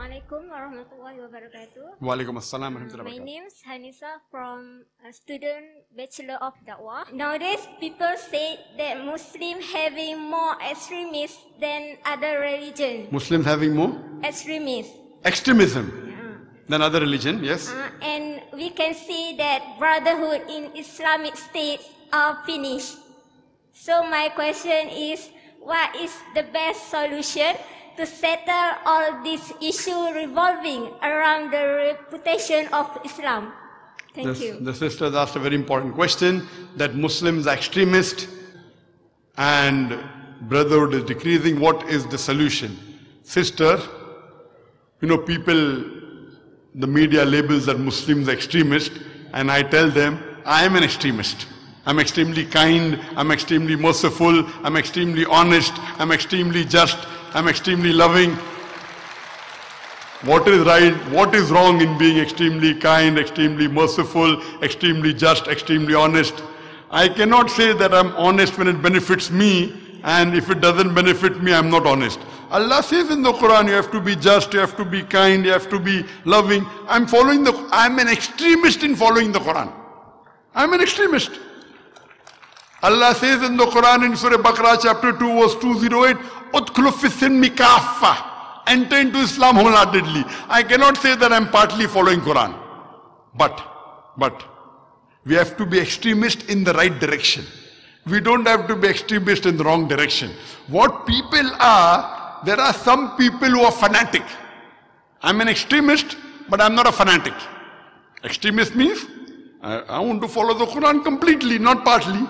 Assalamualaikum warahmatullahi wabarakatuh. Waalaikumsalam warahmatullahi My wabarakatuh. name is Hanisa from a student Bachelor of Dakwah. Nowadays, people say that Muslims having more extremists than other religion. Muslims having more Extremists. extremism than other religion, yes. And we can see that brotherhood in Islamic states are finished. So my question is, what is the best solution to settle all this issue revolving around the reputation of Islam? Thank you. The sister asked a very important question, that Muslims are extremist and brotherhood is decreasing. What is the solution? Sister, you know, people, the media labels that Muslims are extremist, and I tell them, I am an extremist. I'm extremely kind, I'm extremely merciful, I'm extremely honest, I'm extremely just, I'm extremely loving. What is right, what is wrong in being extremely kind, extremely merciful, extremely just, extremely honest? I cannot say that I'm honest when it benefits me, and if it doesn't benefit me, I'm not honest. Allah says in the Quran, you have to be just, you have to be kind, you have to be loving. I'm an extremist in following the Quran. I'm an extremist. Allah says in the Quran in Surah Baqarah chapter 2 verse 208, Udkhulu fi silmi kaffa, enter into Islam wholeheartedly. I cannot say that I'm partly following Quran. But we have to be extremist in the right direction. We don't have to be extremist in the wrong direction. What people are, there are some people who are fanatic. I'm an extremist, but I'm not a fanatic. Extremist means I want to follow the Quran completely, not partly.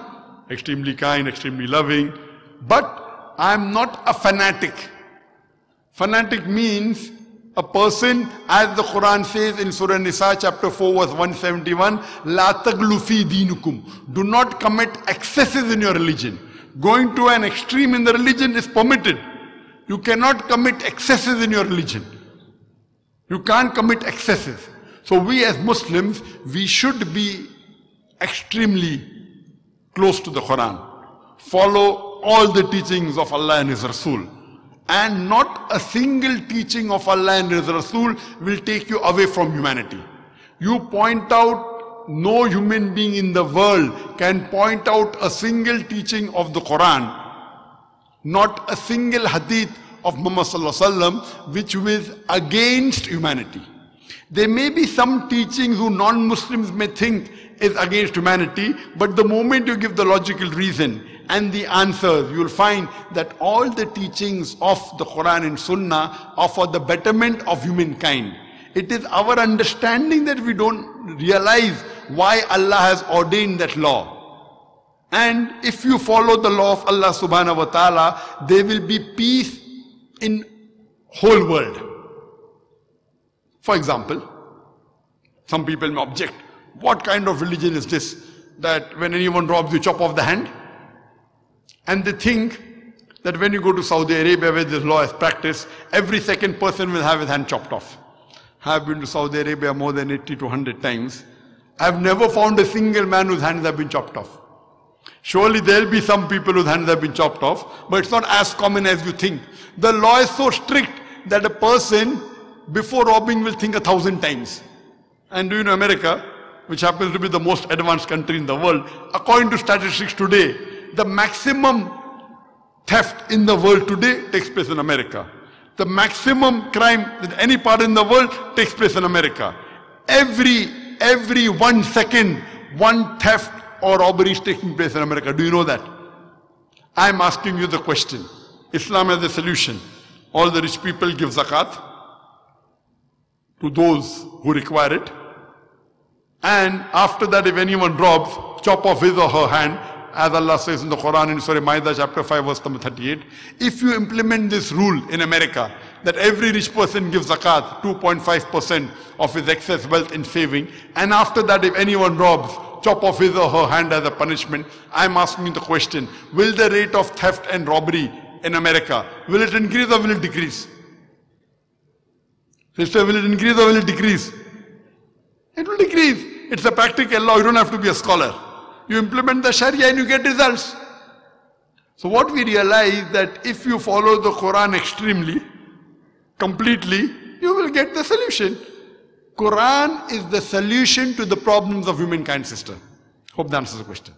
Extremely kind, extremely loving, but I'm not a fanatic. Fanatic means a person, as the Quran says in Surah Nisa chapter 4 verse 171, La taglu fi dinukum. Do not commit excesses in your religion. Going to an extreme in the religion is permitted. You cannot commit excesses in your religion. You can't commit excesses. So we as Muslims, we should be extremely close to the Quran. Follow all the teachings of Allah and His Rasul. And not a single teaching of Allah and His Rasul will take you away from humanity. You point out, no human being in the world can point out a single teaching of the Quran, not a single hadith of Muhammad Sallallahu Alaihi Wasallam which is against humanity. There may be some teachings who non-Muslims may think is against humanity, but the moment you give the logical reason and the answers, you will find that all the teachings of the Quran and Sunnah are for the betterment of humankind. It is our understanding that we don't realize why Allah has ordained that law. And if you follow the law of Allah subhanahu wa ta'ala, there will be peace in whole world. For example, some people may object, what kind of religion is this, that when anyone robs you chop off the hand? And they think that when you go to Saudi Arabia where this law is practiced, every second person will have his hand chopped off. I have been to Saudi Arabia more than 80 to 100 times. I have never found a single man whose hands have been chopped off. Surely there will be some people whose hands have been chopped off, but it's not as common as you think. The law is so strict that a person before robbing will think 1,000 times. And do you know America, which happens to be the most advanced country in the world, according to statistics today, the maximum theft in the world today takes place in America. The maximum crime in any part in the world takes place in America. Every 1 second, one theft or robbery is taking place in America. Do you know that? I'm asking you the question. Islam has a solution. All the rich people give zakat to those who require it. And after that, if anyone robs, chop off his or her hand, as Allah says in the Quran in Surah Ma'idah chapter 5 verse number 38. If you implement this rule in America, that every rich person gives zakat, 2.5% of his excess wealth in saving, and after that if anyone robs, chop off his or her hand as a punishment, I'm asking the question, will the rate of theft and robbery in America, will it increase or will it decrease? Sister, will it increase or will it decrease? It will decrease. It's a practical law. You don't have to be a scholar. You implement the Sharia and you get results. So what we realize that if you follow the Quran extremely, completely, you will get the solution. Quran is the solution to the problems of humankind, sister. Hope that answers the question.